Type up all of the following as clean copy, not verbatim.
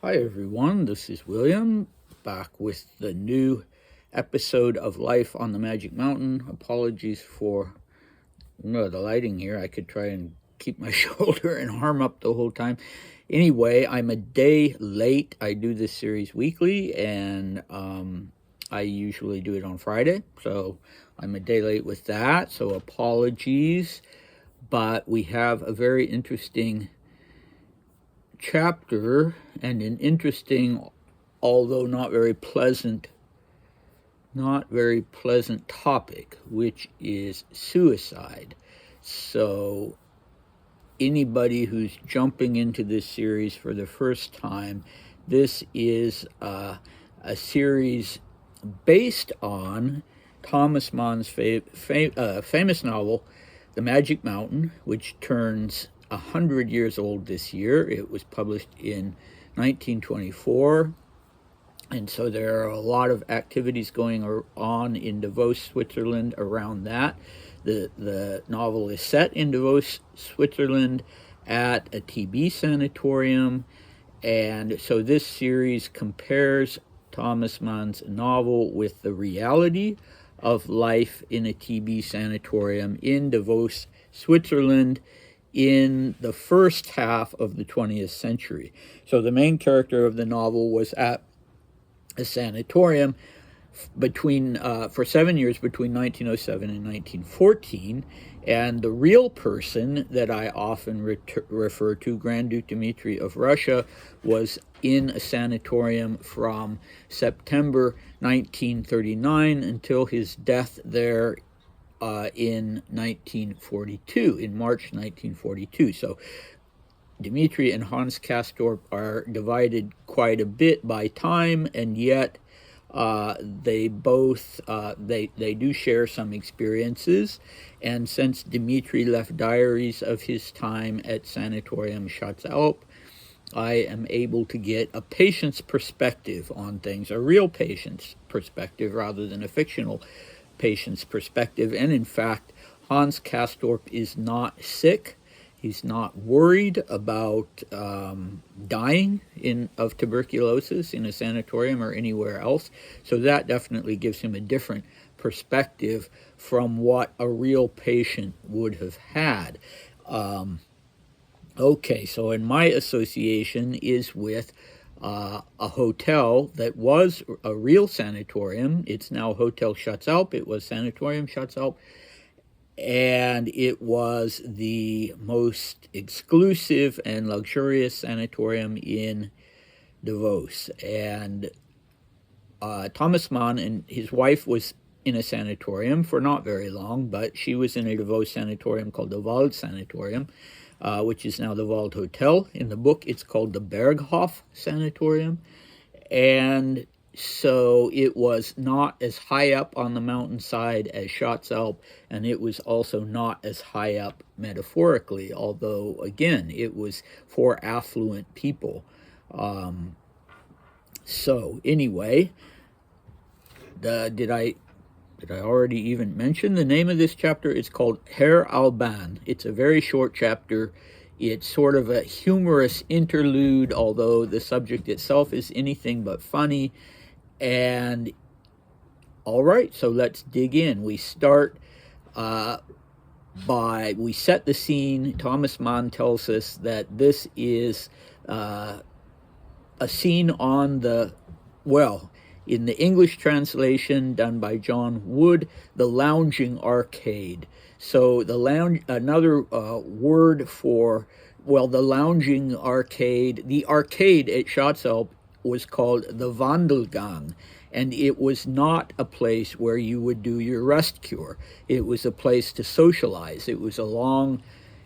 Hi everyone, this is William, back with the new episode of Life on the Magic Mountain. Apologies for the lighting here. I could try and keep my shoulder and arm up the whole time. Anyway, I'm a day late. I do this series weekly, and I usually do it on Friday, so I'm a day late with that, so apologies. But we have a very interesting chapter and an interesting, although not very pleasant topic, which is suicide. So anybody who's jumping into this series for the first time, this is a series based on Thomas Mann's famous novel, The Magic Mountain, which turns 100 years old this year. It was published in 1924, and so there are a lot of activities going on in Davos, Switzerland around that. The novel is set in Davos, Switzerland at a TB sanatorium, and so this series compares Thomas Mann's novel with the reality of life in a TB sanatorium in Davos, Switzerland, in the first half of the 20th century. So the main character of the novel was at a sanatorium for 7 years between 1907 and 1914, and the real person that I often refer to, Grand Duke Dmitri of Russia, was in a sanatorium from September 1939 until his death there in 1942, in March 1942. So Dmitri and Hans Castorp are divided quite a bit by time, and yet they both they do share some experiences. And since Dmitri left diaries of his time at Sanatorium Schatzalp, I am able to get a patient's perspective on things, a real patient's perspective rather than a fictional patient's perspective. And in fact, Hans Castorp is not sick. He's not worried about dying of tuberculosis in a sanatorium or anywhere else. So that definitely gives him a different perspective from what a real patient would have had. Okay, so in my association is with a hotel that was a real sanatorium. It's now Hotel Schatzalp. It was Sanatorium Schatzalp, and it was the most exclusive and luxurious sanatorium in Davos. And Thomas Mann and his wife was in a sanatorium for not very long, but she was in a Davos sanatorium called the Wald Sanatorium, which is now the Wald Hotel. In the book, it's called the Berghof Sanatorium. And so it was not as high up on the mountainside as Schatzalp, and it was also not as high up metaphorically, although, again, it was for affluent people. So anyway, did I already even mention the name of this chapter? It's called Herr, Albin. It's a very short chapter. It's sort of a humorous interlude, although the subject itself is anything but funny. And all right, so let's dig in. We start we set the scene. Thomas Mann tells us that this is a scene on in the English translation done by John Wood, the lounging arcade. So another word for, the lounging arcade, the arcade at Schatzalp was called the Wandelgang, and it was not a place where you would do your rest cure. It was a place to socialize. It was a long,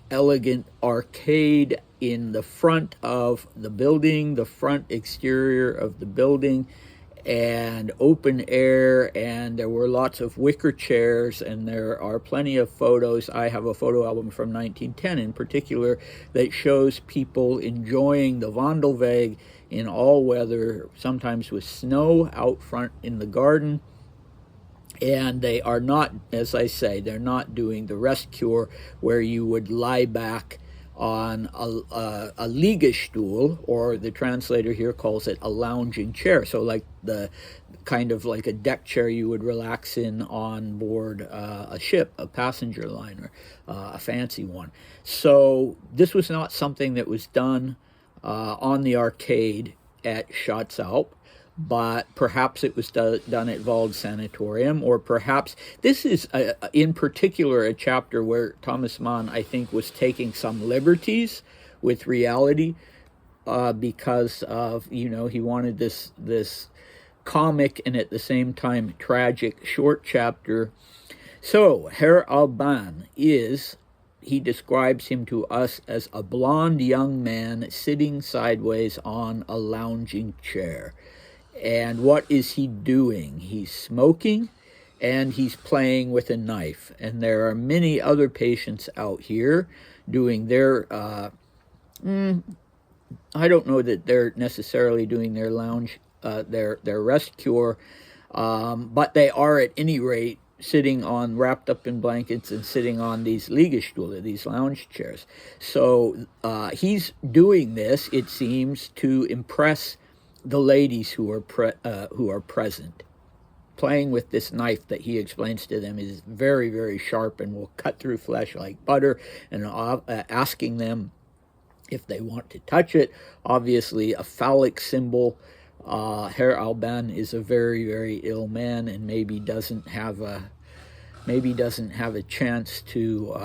elegant arcade in the front of the building, the front exterior of the building, and open air, and there were lots of wicker chairs, and there are plenty of photos. I have a photo album from 1910 in particular that shows people enjoying the Wandelweg in all weather, sometimes with snow out front in the garden. And they are not, as I say, they're not doing the rest cure where you would lie back on a Liegestuhl, or the translator here calls it a lounging chair. So like the kind of like a deck chair you would relax in on board a ship, a passenger liner, a fancy one. So this was not something that was done on the arcade at Schatzalp, but perhaps it was done at Wald Sanatorium, or perhaps this is in particular a chapter where Thomas Mann, I think, was taking some liberties with reality because of, you know, he wanted this comic and at the same time tragic short chapter. So Herr Albin is, he describes him to us as a blonde young man sitting sideways on a lounging chair. And what is he doing? He's smoking and he's playing with a knife. And there are many other patients out here doing their, I don't know that they're necessarily doing their lounge, their rest cure, but they are at any rate sitting on, wrapped up in blankets and sitting on these Liegestuhle, these lounge chairs. So he's doing this, it seems, to impress the ladies who are present. Playing with this knife that he explains to them is very, very sharp and will cut through flesh like butter, and asking them if they want to touch it. Obviously a phallic symbol. Herr Albin is a very, very ill man and maybe doesn't have a chance to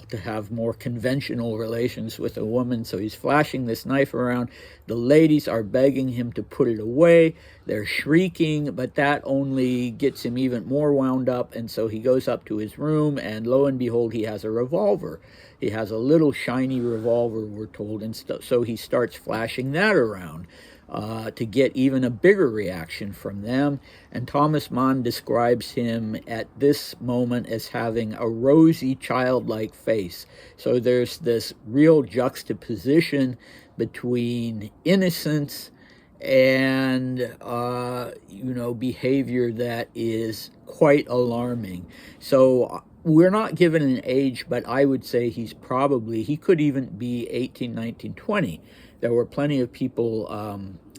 to have more conventional relations with a woman, so he's flashing this knife around. The ladies are begging him to put it away. They're shrieking, but that only gets him even more wound up, and so he goes up to his room, and lo and behold, he has a revolver. He has a little shiny revolver, we're told, and so he starts flashing that around to get even a bigger reaction from them. And Thomas Mann describes him at this moment as having a rosy, childlike face. So there's this real juxtaposition between innocence and behavior that is quite alarming. So we're not given an age, but I would say he could even be 18, 19, 20. There were plenty of people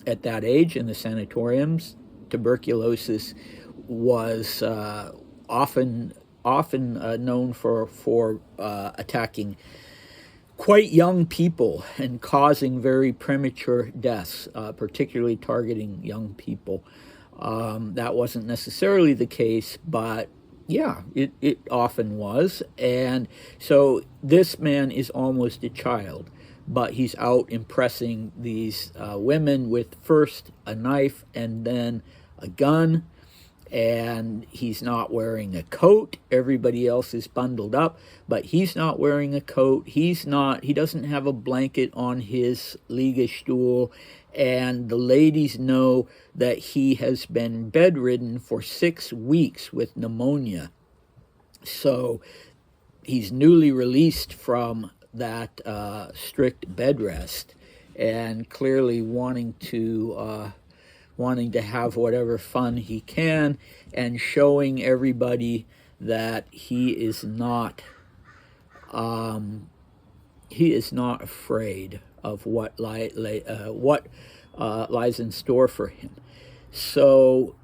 at that age in the sanatoriums. Tuberculosis was often known for attacking quite young people and causing very premature deaths, particularly targeting young people. That wasn't necessarily the case, but yeah, it often was. And so this man is almost a child, but he's out impressing these women with first a knife and then a gun. And he's not wearing a coat. Everybody else is bundled up, but he's not wearing a coat. He doesn't have a blanket on his Liegestuhl. And the ladies know that he has been bedridden for 6 weeks with pneumonia. So he's newly released from that strict bed rest, and clearly wanting to have whatever fun he can, and showing everybody that he is not afraid of what lies in store for him. So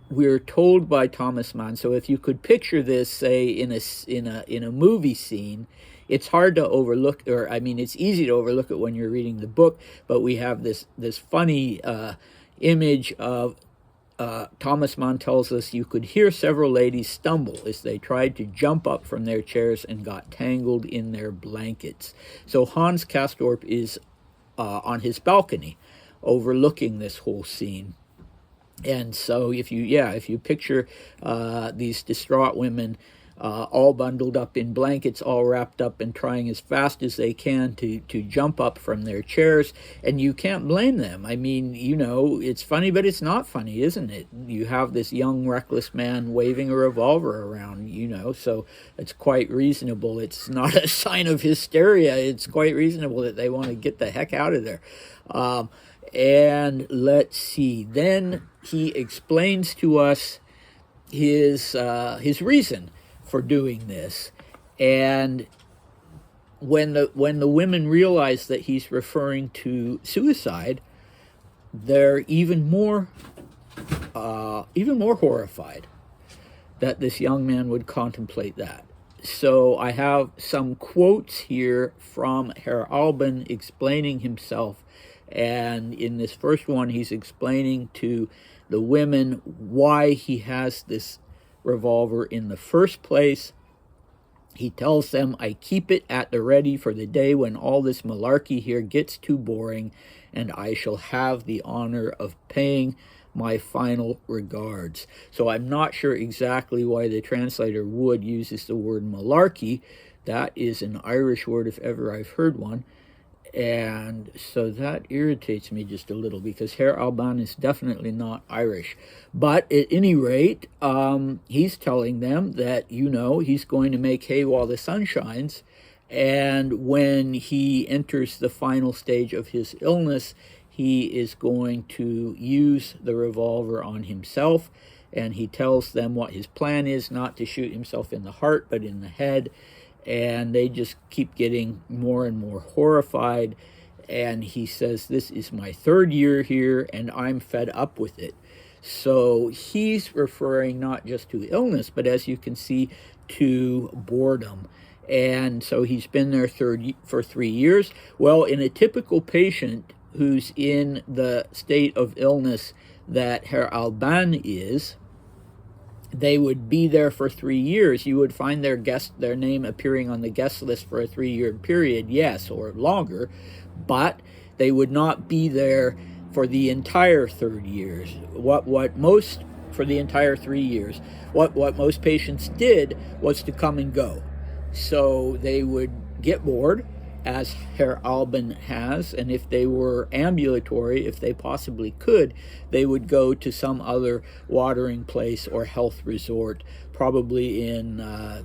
we're told by Thomas Mann. So if you could picture this, say in a movie scene, it's hard to overlook, or I mean, it's easy to overlook it when you're reading the book. But we have this funny image of Thomas Mann tells us you could hear several ladies stumble as they tried to jump up from their chairs and got tangled in their blankets. So Hans Castorp is on his balcony, overlooking this whole scene. And so if you picture these distraught women all bundled up in blankets, all wrapped up and trying as fast as they can to jump up from their chairs, and you can't blame them. I mean, it's funny, but it's not funny, isn't it? You have this young, reckless man waving a revolver around, so it's quite reasonable. It's not a sign of hysteria. It's quite reasonable that they want to get the heck out of there. And let's see, then he explains to us his reason for doing this. And when the women realize that he's referring to suicide, they're even more horrified that this young man would contemplate that. So I have some quotes here from Herr Albin explaining himself, and in this first one he's explaining to the women why he has this revolver in the first place. He tells them, I keep it at the ready for the day when all this malarkey here gets too boring, and I shall have the honor of paying my final regards. So I'm not sure exactly why the translator Wood uses the word malarkey. That is an Irish word if ever I've heard one. And so that irritates me just a little, because Herr Albin is definitely not Irish. But at any rate, he's telling them that, he's going to make hay while the sun shines. And when he enters the final stage of his illness, he is going to use the revolver on himself. And he tells them what his plan is, not to shoot himself in the heart, but in the head. And they just keep getting more and more horrified. And he says, this is my third year here, and I'm fed up with it. So he's referring not just to illness, but as you can see, to boredom. And so he's been there for 3 years. Well, in a typical patient who's in the state of illness that Herr Albin is, they would be there for 3 years. You would find their name appearing on the guest list for a 3-year period, yes, or longer, but they would not be there for the entire 3 years. What most for the entire 3 years. What most patients did was to come and go. So they would get bored, as Herr Albin has, and if they were ambulatory, if they possibly could, they would go to some other watering place or health resort, probably in a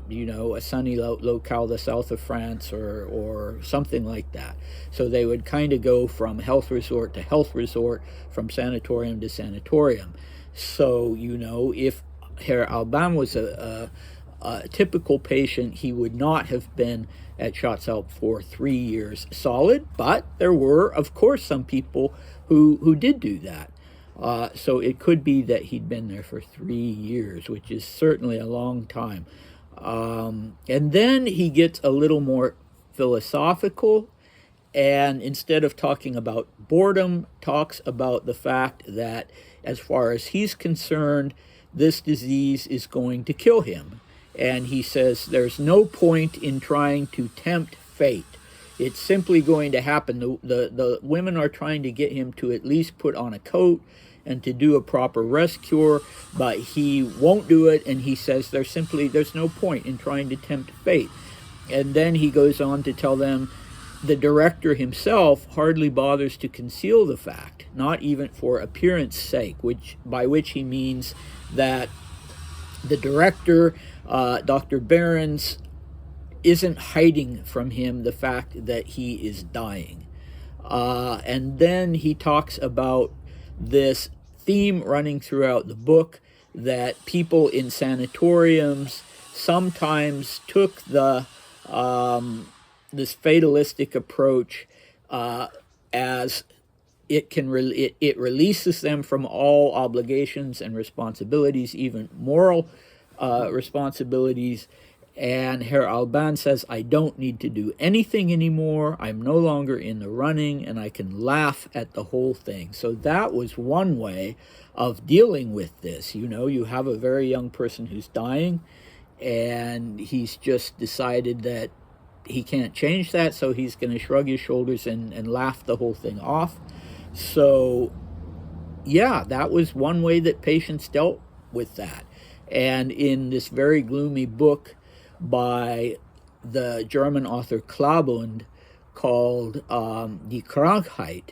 sunny locale, the south of France, or something like that. So they would kind of go from health resort to health resort, from sanatorium to sanatorium. So if Herr Albin was a typical patient, he would not have been at Schatzalp for 3 years solid, but there were, of course, some people who did do that. So it could be that he'd been there for 3 years, which is certainly a long time. And then he gets a little more philosophical, and instead of talking about boredom, talks about the fact that, as far as he's concerned, this disease is going to kill him. And he says there's no point in trying to tempt fate. It's simply going to happen. The women are trying to get him to at least put on a coat and to do a proper rest cure, but he won't do it, and he says there's no point in trying to tempt fate. And then he goes on to tell them the director himself hardly bothers to conceal the fact, not even for appearance sake, by which he means that the director, Dr. Behrens, isn't hiding from him the fact that he is dying. And then he talks about this theme running throughout the book, that people in sanatoriums sometimes took this fatalistic approach as it releases them from all obligations and responsibilities, even moral responsibilities. And Herr Albin says, I don't need to do anything anymore. I'm no longer in the running, and I can laugh at the whole thing. So that was one way of dealing with this. You have a very young person who's dying, and he's just decided that he can't change that, so he's going to shrug his shoulders and laugh the whole thing off. So, yeah, that was one way that patients dealt with that. And in this very gloomy book by the German author Klabund called Die Krankheit,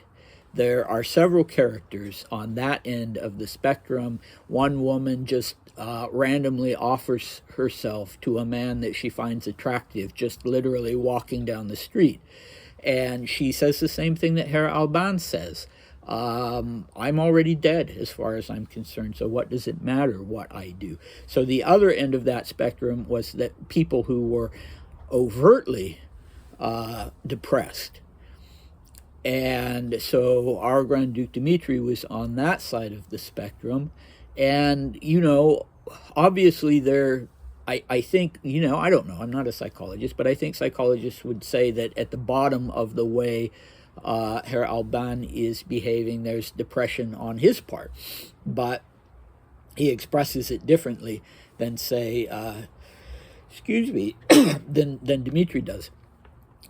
there are several characters on that end of the spectrum. One woman just randomly offers herself to a man that she finds attractive, just literally walking down the street. And she says the same thing that Herr Albin says. I'm already dead as far as I'm concerned, so what does it matter what I do? So the other end of that spectrum was that people who were overtly depressed. And so our Grand Duke Dmitri was on that side of the spectrum. And, obviously I think, I don't know, I'm not a psychologist, but I think psychologists would say that at the bottom of the way Herr Albin is behaving, there's depression on his part. But he expresses it differently than, say, excuse me, than Dmitri does.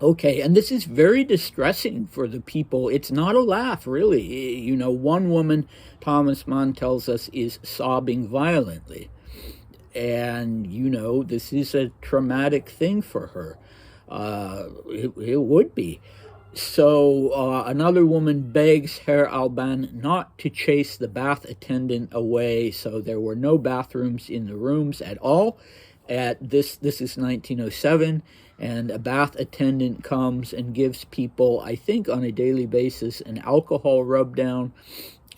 Okay, and this is very distressing for the people. It's not a laugh, really. One woman, Thomas Mann tells us, is sobbing violently. And, this is a traumatic thing for her. It would be. So another woman begs Herr Albin not to chase the bath attendant away, so there were no bathrooms in the rooms at all. This is 1907, and a bath attendant comes and gives people, I think on a daily basis, an alcohol rub down,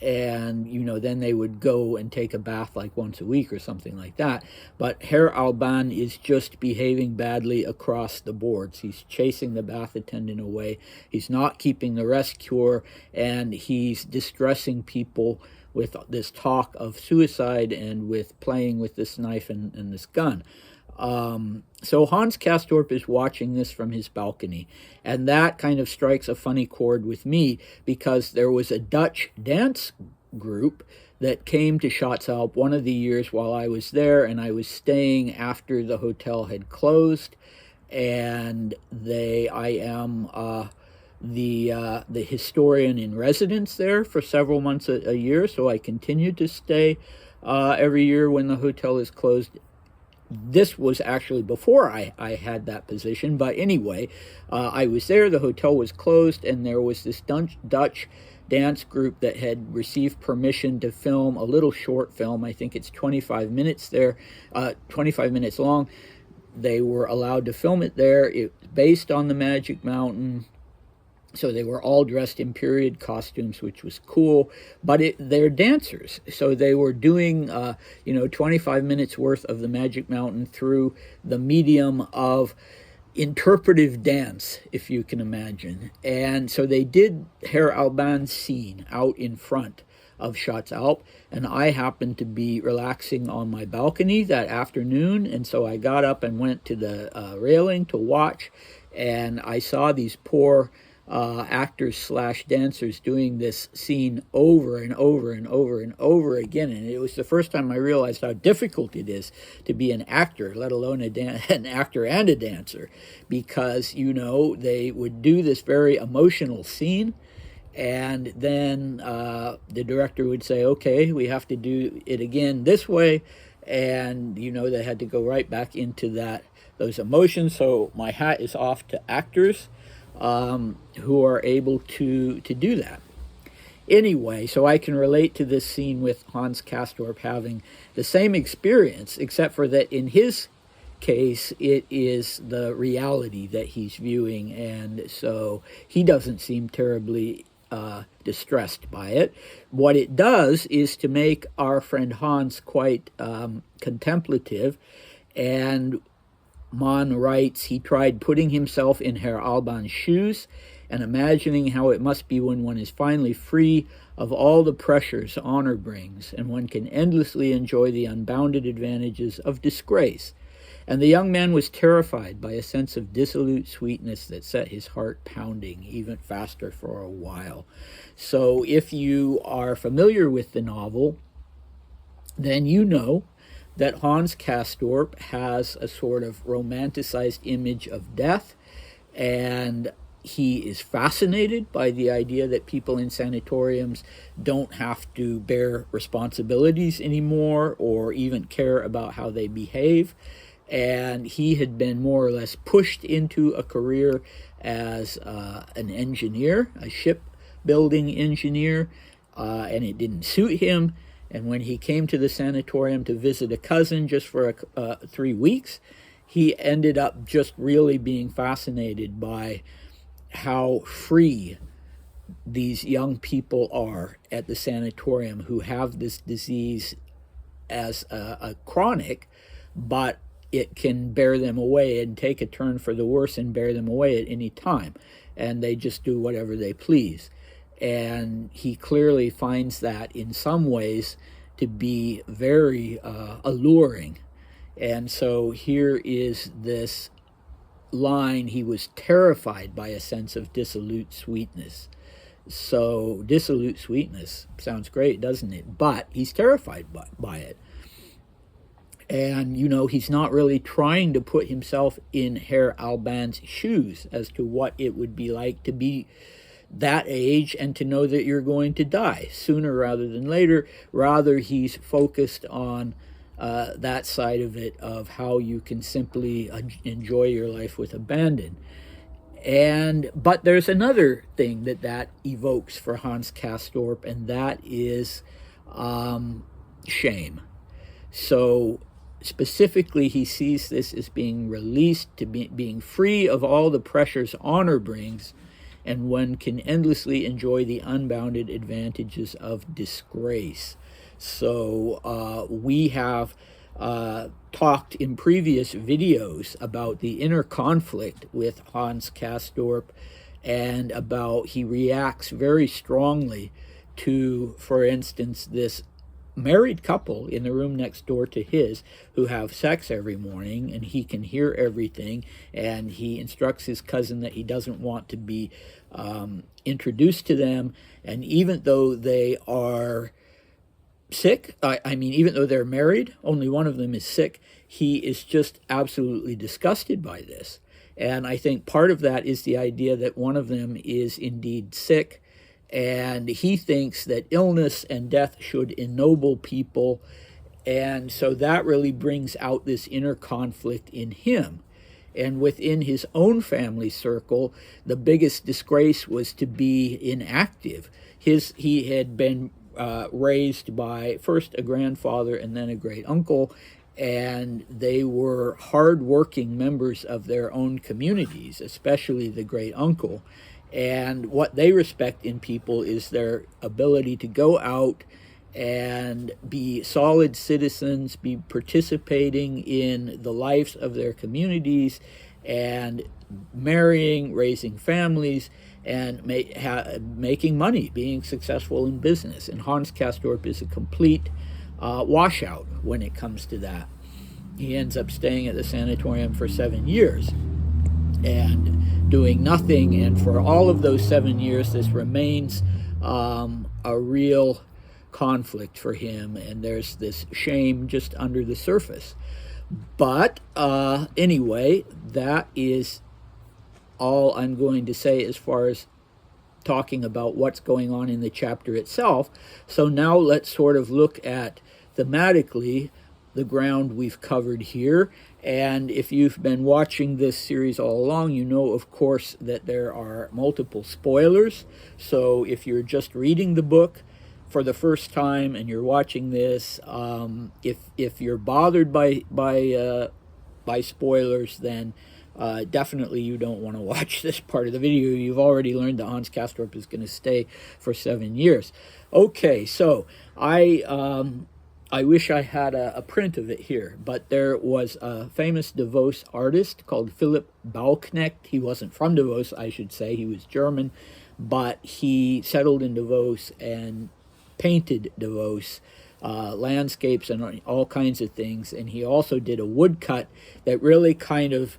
and then they would go and take a bath like once a week or something like that. But Herr Albin is just behaving badly across the boards. He's chasing the bath attendant away, he's not keeping the rest cure, and he's distressing people with this talk of suicide and with playing with this knife and this gun. So Hans Castorp is watching this from his balcony, and that kind of strikes a funny chord with me, because there was a Dutch dance group that came to Schatzalp one of the years while I was there, and I was staying after the hotel had closed, and I am the historian in residence there for several months a year, so I continued to stay every year when the hotel is closed. This was actually before I had that position, but anyway, I was there, the hotel was closed, and there was this Dutch dance group that had received permission to film a little short film. I think it's 25 minutes there, 25 minutes long. They were allowed to film it there. It's based on the Magic Mountain. So they were all dressed in period costumes, which was cool, but they're dancers. So they were doing, 25 minutes worth of the Magic Mountain through the medium of interpretive dance, if you can imagine. And so they did Herr Albin's scene out in front of Schatzalp, and I happened to be relaxing on my balcony that afternoon, and so I got up and went to the railing to watch, and I saw these poor actors / dancers doing this scene over and over and over and over again, and it was the first time I realized how difficult it is to be an actor, let alone an actor and a dancer, because they would do this very emotional scene, and then the director would say, okay, we have to do it again this way, and they had to go right back into those emotions. So my hat is off to actors who are able to do that. Anyway, so I can relate to this scene with Hans Castorp having the same experience, except for that in his case, it is the reality that he's viewing, and so he doesn't seem terribly distressed by it. What it does is to make our friend Hans quite contemplative, and Mann writes, he tried putting himself in Herr Albin's shoes and imagining how it must be when one is finally free of all the pressures honor brings, and one can endlessly enjoy the unbounded advantages of disgrace. And the young man was terrified by a sense of dissolute sweetness that set his heart pounding even faster for a while. So if you are familiar with the novel, then you know that Hans Castorp has a sort of romanticized image of death, and he is fascinated by the idea that people in sanatoriums don't have to bear responsibilities anymore or even care about how they behave. And he had been more or less pushed into a career as an engineer, a shipbuilding engineer, and it didn't suit him. And when he came to the sanatorium to visit a cousin just for 3 weeks, he ended up just really being fascinated by how free these young people are at the sanatorium who have this disease as a chronic, but it can bear them away and take a turn for the worse and bear them away at any time. And they just do whatever they please. And he clearly finds that in some ways to be very alluring. And so here is this line: he was terrified by a sense of dissolute sweetness. So dissolute sweetness sounds great, doesn't it? But he's terrified by it. And, you know, he's not really trying to put himself in Herr Albin's shoes as to what it would be like to be that age and to know that you're going to die sooner rather than later. Rather, he's focused on that side of it, of how you can simply enjoy your life with abandon. But there's another thing that evokes for Hans Castorp, and that is shame. So specifically, he sees this as being released, to being free of all the pressures honor brings, and one can endlessly enjoy the unbounded advantages of disgrace. So we have talked in previous videos about the inner conflict with Hans Castorp, and about he reacts very strongly to, for instance, this married couple in the room next door to his who have sex every morning, and he can hear everything, and he instructs his cousin that he doesn't want to be introduced to them. And even though they are sick, even though they're married, only one of them is sick, he is just absolutely disgusted by this. And I think part of that is the idea that one of them is indeed sick, and he thinks that illness and death should ennoble people. And so that really brings out this inner conflict in him. And within his own family circle, the biggest disgrace was to be inactive. He had been raised by first a grandfather and then a great uncle, and they were hardworking members of their own communities, especially the great uncle. And what they respect in people is their ability to go out and be solid citizens, be participating in the lives of their communities, and marrying, raising families, and making money, being successful in business. And Hans Castorp is a complete washout when it comes to that. He ends up staying at the sanatorium for 7 years and doing nothing, and for all of those 7 years this remains a real conflict for him, and there's this shame just under the surface. But anyway, that is all I'm going to say as far as talking about what's going on in the chapter itself. So now let's sort of look at thematically the ground we've covered here. And if you've been watching this series all along, you know, of course, that there are multiple spoilers. So if you're just reading the book for the first time and you're watching this, if you're bothered by spoilers, then definitely you don't want to watch this part of the video. You've already learned that Hans Castorp is going to stay for 7 years. Okay, so I wish I had a print of it here, but there was a famous Davos artist called Philipp Bauknecht. He wasn't from Davos, I should say. He was German, but he settled in Davos and painted Davos, landscapes and all kinds of things. And he also did a woodcut that really kind of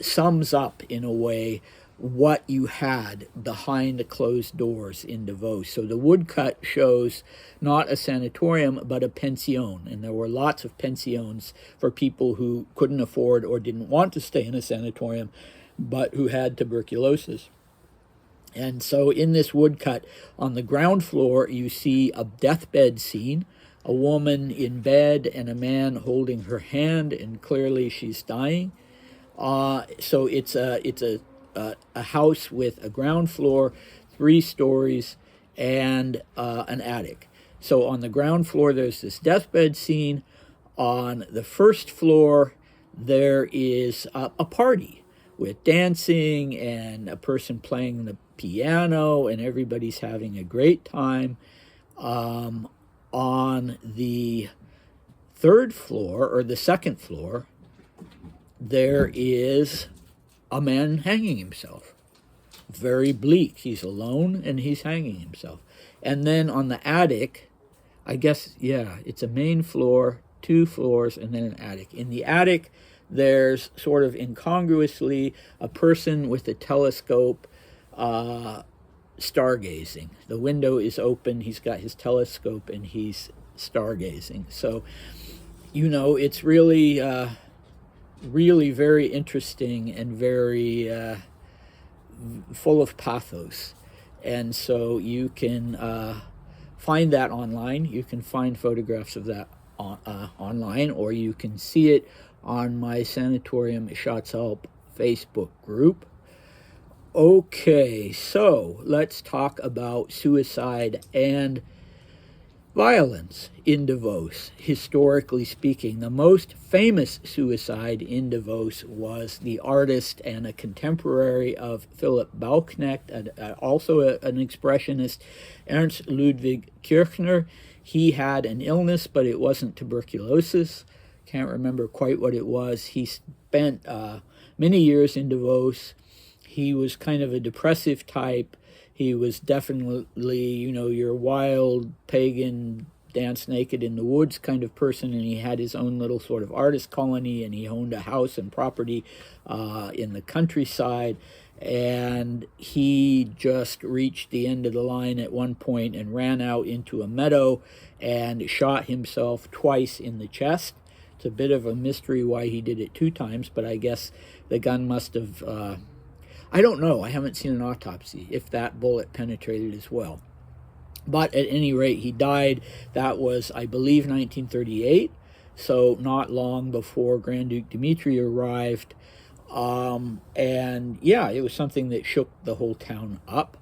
sums up, in a way, what you had behind the closed doors in Davos. So the woodcut shows not a sanatorium, but a pension. And there were lots of pensions for people who couldn't afford or didn't want to stay in a sanatorium, but who had tuberculosis. And so in this woodcut, on the ground floor, you see a deathbed scene, a woman in bed and a man holding her hand, and clearly she's dying. So it's a house with a ground floor, 3 stories, and an attic. So on the ground floor, there's this deathbed scene. On the first floor, there is a party with dancing and a person playing the piano, and everybody's having a great time. On the third floor, or the second floor, there is a man hanging himself. Very bleak. He's alone and he's hanging himself. And then on the attic, I guess, yeah, it's a main floor, 2 floors, and then an attic. In the attic, there's sort of incongruously a person with a telescope stargazing. The window is open, he's got his telescope, and he's stargazing. So, you know, it's really, really very interesting and very full of pathos. And so you can find that online. You can find photographs of that online, or you can see it on my Sanatorium Shots Help Facebook group. Okay, so let's talk about suicide and violence in Davos. Historically speaking, the most famous suicide in Davos was the artist and a contemporary of Philip Bauknecht, also an expressionist, Ernst Ludwig Kirchner. He had an illness, but it wasn't tuberculosis. Can't remember quite what it was. He spent many years in Davos. He was kind of a depressive type. He was definitely, you know, your wild, pagan, dance naked in the woods kind of person, and he had his own little sort of artist colony, and he owned a house and property in the countryside, and he just reached the end of the line at one point and ran out into a meadow and shot himself twice in the chest. It's a bit of a mystery why he did it 2 times, but I guess the gun must have... I don't know. I haven't seen an autopsy if that bullet penetrated as well. But at any rate, he died. That was, I believe, 1938, so not long before Grand Duke Dmitri arrived. And yeah, it was something that shook the whole town up.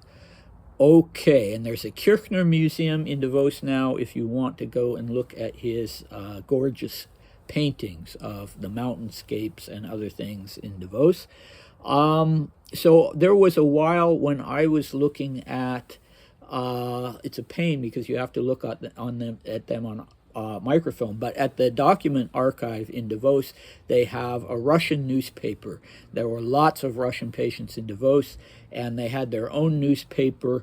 Okay, and there's a Kirchner Museum in Davos now if you want to go and look at his gorgeous paintings of the mountainscapes and other things in Davos. So there was a while when I was looking at, it's a pain because you have to look at them on microfilm, but at the document archive in Davos, they have a Russian newspaper. There were lots of Russian patients in Davos, and they had their own newspaper,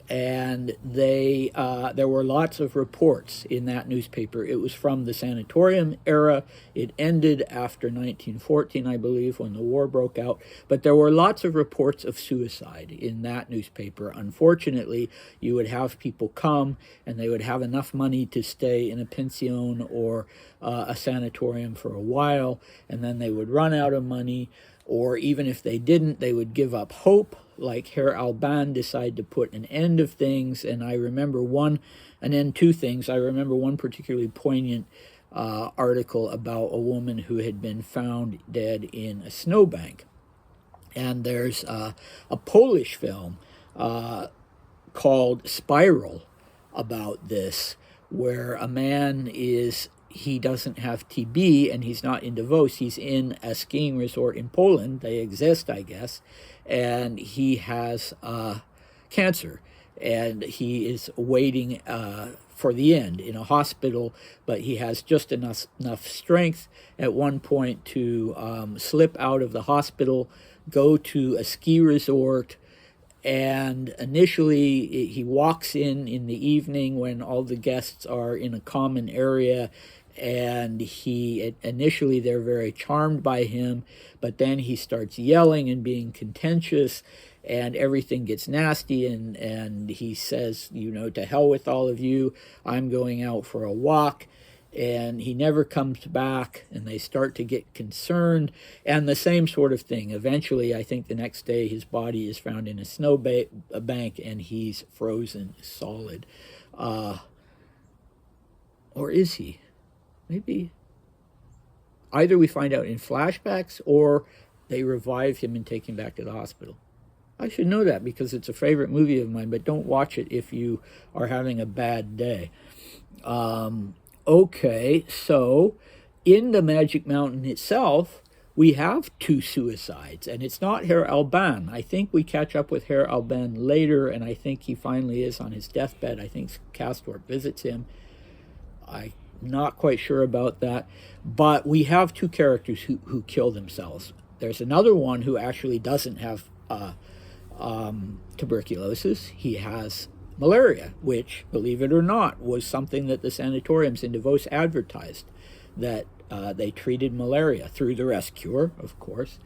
and there were lots of reports in that newspaper. It was from the sanatorium-era. It ended after 1914, I believe, when the war broke out. But there were lots of reports of suicide in that newspaper. Unfortunately, you would have people come, and they would have enough money to stay in a pension or a sanatorium for a while, and then they would run out of money. Or even if they didn't, they would give up hope, like Herr Albin decided to put an end of things. And I remember an end to things. I remember one particularly poignant article about a woman who had been found dead in a snowbank. And there's a Polish film called Spiral about this, where a man he doesn't have TB, and he's not in Davos. He's in a skiing resort in Poland. They exist, I guess. And he has cancer, and he is waiting for the end in a hospital, but he has just enough strength at one point to slip out of the hospital, go to a ski resort, and initially he walks in the evening when all the guests are in a common area, and initially they're very charmed by him, but then he starts yelling and being contentious, and everything gets nasty, and he says, you know, to hell with all of you, I'm going out for a walk. And he never comes back, and they start to get concerned, and the same sort of thing. Eventually, I think the next day, his body is found in a snow bank, and he's frozen solid. Or is he? Maybe. Either we find out in flashbacks, or they revive him and take him back to the hospital. I should know that because it's a favorite movie of mine, but don't watch it if you are having a bad day. Okay, so in the Magic Mountain itself, we have 2 suicides, and it's not Herr Albin. I think we catch up with Herr Albin later, and I think he finally is on his deathbed. I think Castor visits him. I not quite sure about that. But we have two characters who kill themselves. There's another one who actually doesn't have tuberculosis. He has malaria, which, believe it or not, was something that the sanatoriums in Davos advertised, that they treated malaria through the rest cure, of course.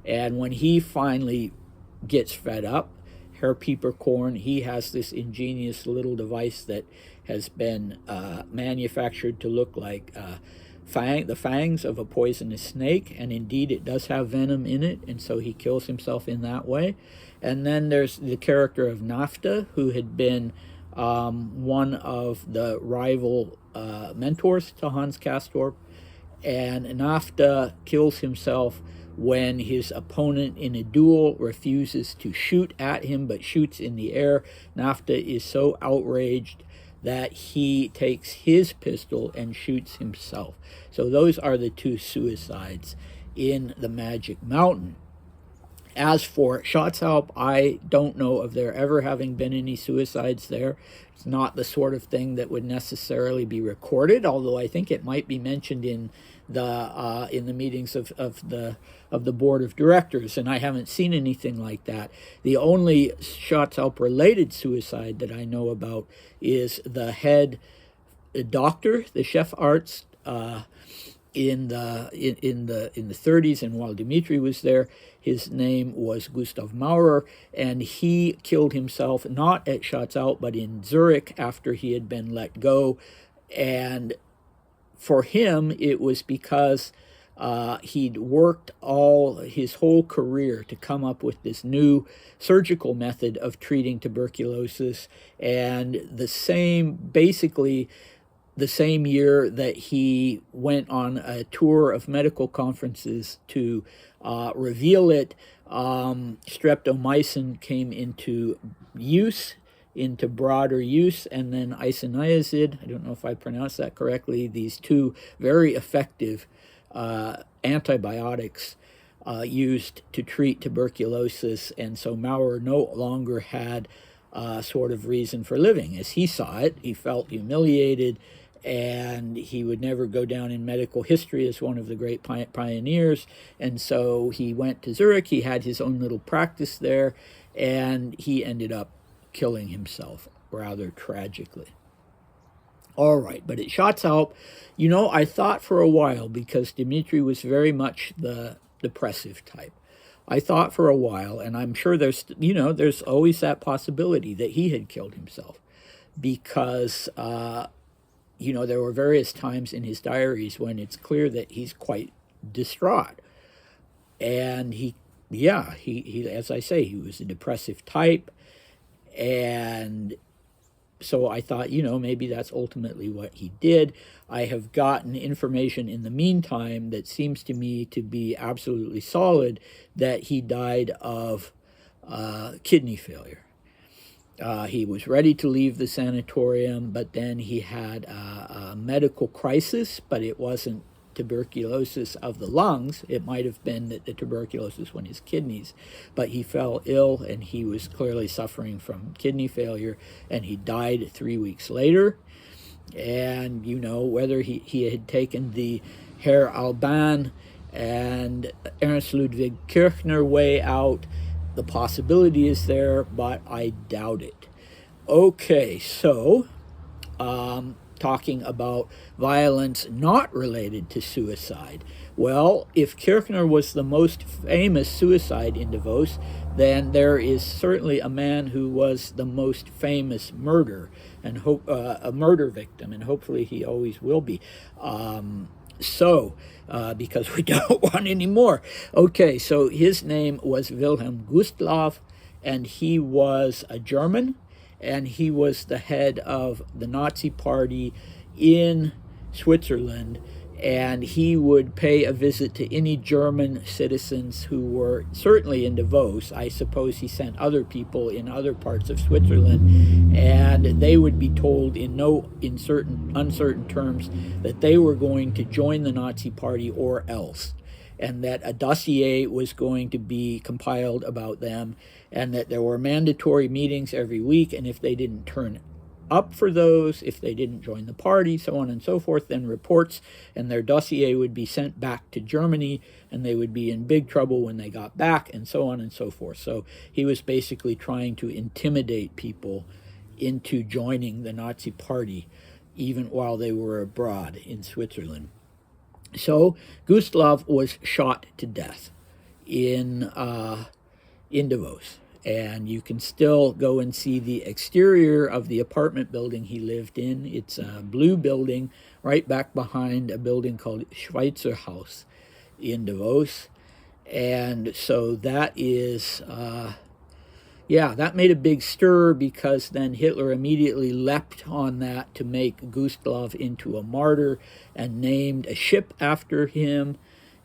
And when he finally gets fed up, Herr Peppercorn, he has this ingenious little device that has been manufactured to look like the fangs of a poisonous snake, and indeed it does have venom in it, and so he kills himself in that way. And then there's the character of Nafta, who had been one of the rival mentors to Hans Castorp, and Nafta kills himself when his opponent in a duel refuses to shoot at him but shoots in the air. Nafta is so outraged that he takes his pistol and shoots himself. So those are the two suicides in the Magic Mountain. As for Schatzalp, I don't know of there ever having been any suicides there. It's not the sort of thing that would necessarily be recorded, although I think it might be mentioned in the meetings of the board of directors, and I haven't seen anything like that. The only Schatzalp related suicide that I know about is the head doctor, the chef arts, in the 30s, and while Dmitri was there, his name was Gustav Maurer, and he killed himself not at Schatzalp but in Zurich after he had been let go. And for him, it was because he'd worked his whole career to come up with this new surgical method of treating tuberculosis, and basically the same year that he went on a tour of medical conferences to reveal it, streptomycin came into broader use, and then isoniazid, I don't know if I pronounced that correctly, these two very effective antibiotics used to treat tuberculosis, and so Maurer no longer had sort of reason for living. As he saw it, he felt humiliated, and he would never go down in medical history as one of the great pioneers, and so he went to Zurich. He had his own little practice there, and he ended up killing himself rather tragically. All right, but at Schatzalp, I thought for a while, because Dmitri was very much the depressive type, I thought for a while, and I'm sure there's always that possibility that he had killed himself, because there were various times in his diaries when it's clear that he's quite distraught. And he as I say, he was a depressive type. And so I thought, maybe that's ultimately what he did. I have gotten information in the meantime that seems to me to be absolutely solid, that he died of kidney failure. He was ready to leave the sanatorium, but then he had a medical crisis, but it wasn't tuberculosis of the lungs. It might have been that the tuberculosis went his kidneys, but he fell ill, and he was clearly suffering from kidney failure, and he died 3 weeks later. And, whether he had taken the Herr Albin and Ernst Ludwig Kirchner way out, the possibility is there, but I doubt it. Okay, so talking about violence not related to suicide. Well, if Kirchner was the most famous suicide in Davos, then there is certainly a man who was the most famous murder and a murder victim, and hopefully he always will be. Because we don't want any more. Okay, so his name was Wilhelm Gustloff, and he was a German, and he was the head of the Nazi Party in Switzerland, and he would pay a visit to any German citizens who were certainly in Davos. I suppose he sent other people in other parts of Switzerland, and they would be told in uncertain terms that they were going to join the Nazi Party or else, and that a dossier was going to be compiled about them, and that there were mandatory meetings every week, and if they didn't turn up for those, if they didn't join the party, so on and so forth, then reports and their dossier would be sent back to Germany, and they would be in big trouble when they got back, and so on and so forth. So he was basically trying to intimidate people into joining the Nazi party, even while they were abroad in Switzerland. So Gustloff was shot to death in Davos. And you can still go and see the exterior of the apartment building he lived in. It's a blue building right back behind a building called Schweitzer House in Davos. And so that is, that made a big stir, because then Hitler immediately leapt on that to make Gustloff into a martyr and named a ship after him.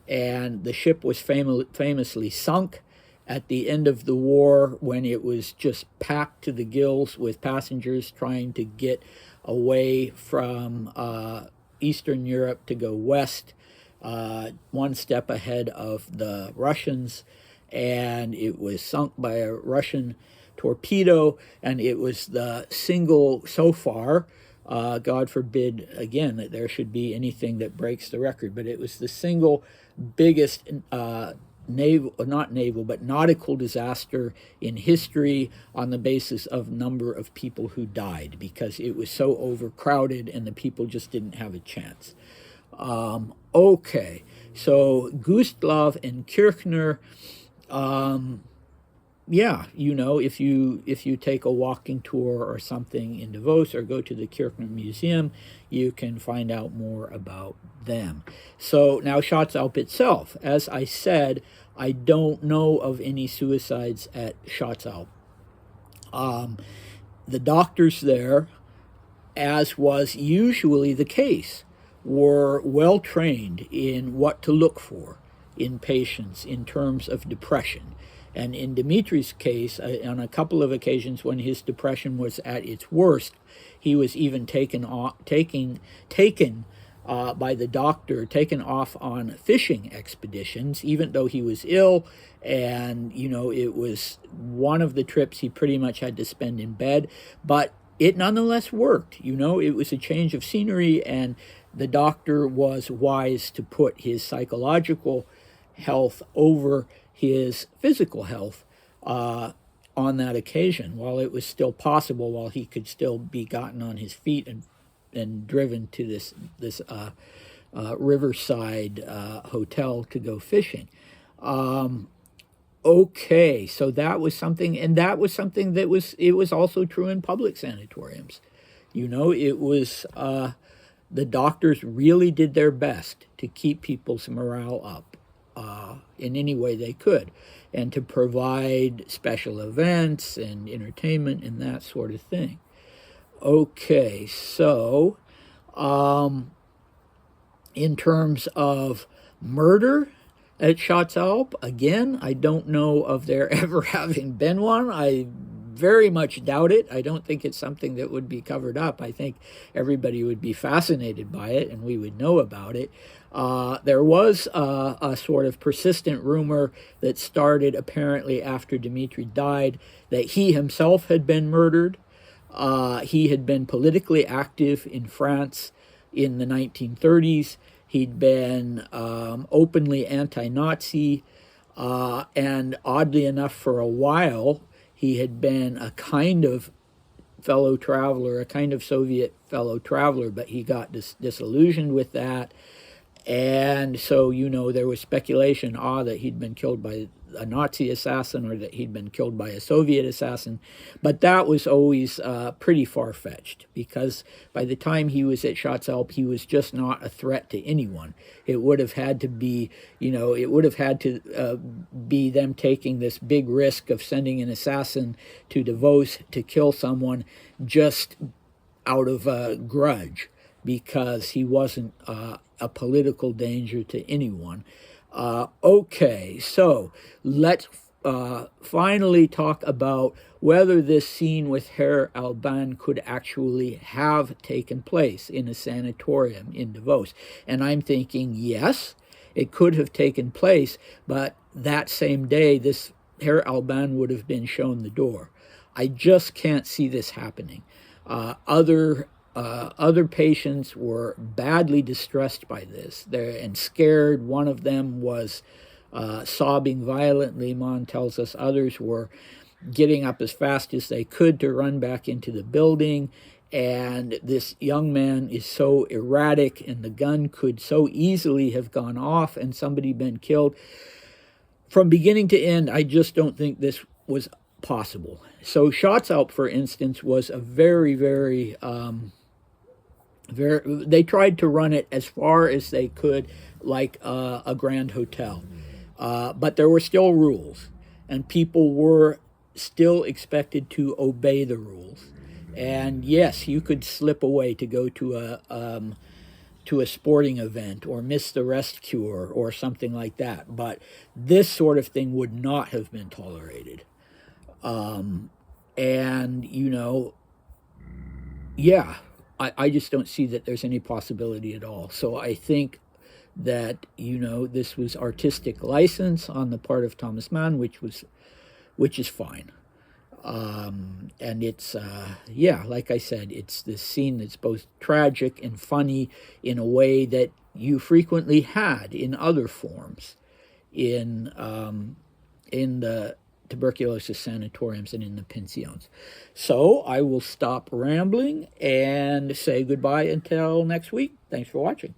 And the ship was famously sunk at the end of the war, when it was just packed to the gills with passengers trying to get away from Eastern Europe to go west, one step ahead of the Russians. And it was sunk by a Russian torpedo, and it was the single, so far, God forbid again that there should be anything that breaks the record, but it was the single biggest nautical disaster in history, on the basis of number of people who died, because it was so overcrowded and the people just didn't have a chance. Okay, so Gustloff and Kirchner, if you take a walking tour or something in Davos, or go to the Kirchner Museum, you can find out more about them. So now Schatzalp itself, as I said, I don't know of any suicides at Schatzalp. The doctors there, as was usually the case, were well trained in what to look for in patients in terms of depression. And in Dimitri's case, on a couple of occasions when his depression was at its worst, he was even taken by the doctor, taken off on fishing expeditions, even though he was ill. And, it was one of the trips he pretty much had to spend in bed. But it nonetheless worked. It was a change of scenery, and the doctor was wise to put his psychological health over his physical health on that occasion, while it was still possible, while he could still be gotten on his feet and driven to this riverside hotel to go fishing. Okay, so that was something, and that was something that was also true in public sanatoriums. It was the doctors really did their best to keep people's morale up in any way they could, and to provide special events and entertainment and that sort of thing. Okay, so in terms of murder at Schatzalp, again, I don't know of there ever having been one. I very much doubt it. I don't think it's something that would be covered up. I think everybody would be fascinated by it, and we would know about it. There was a sort of persistent rumor that started apparently after Dimitri died, that he himself had been murdered. He had been politically active in France in the 1930s. He'd been openly anti-Nazi, and oddly enough, for a while, he had been a kind of fellow traveler, a kind of Soviet fellow traveler, but he got disillusioned with that. And so, there was speculation, that he'd been killed by a Nazi assassin, or that he'd been killed by a Soviet assassin. But that was always pretty far-fetched, because by the time he was at Schatzalp, he was just not a threat to anyone. It would have had to be, be them taking this big risk of sending an assassin to Davos to kill someone just out of a grudge, because he wasn't a political danger to anyone. Okay, so let's finally talk about whether this scene with Herr Albin could actually have taken place in a sanatorium in Davos. And I'm thinking, yes, it could have taken place, but that same day, this Herr Albin would have been shown the door. I just can't see this happening. Other patients were badly distressed by this and scared. One of them was sobbing violently, Mon tells us. Others were getting up as fast as they could to run back into the building. And this young man is so erratic, and the gun could so easily have gone off and somebody been killed. From beginning to end, I just don't think this was possible. So Shots Out, for instance, was a very, very, they tried to run it as far as they could, like a Grand Hotel. But there were still rules, and people were still expected to obey the rules. And yes, you could slip away to go to a sporting event or miss the rest cure or something like that. But this sort of thing would not have been tolerated. And, you know, yeah, I just don't see that there's any possibility at all. So I think that, you know, this was artistic license on the part of Thomas Mann, which is fine. And it's, yeah, like I said, it's this scene that's both tragic and funny in a way that you frequently had in other forms in the tuberculosis sanatoriums and in the pensions. So I will stop rambling and say goodbye until next week. Thanks for watching.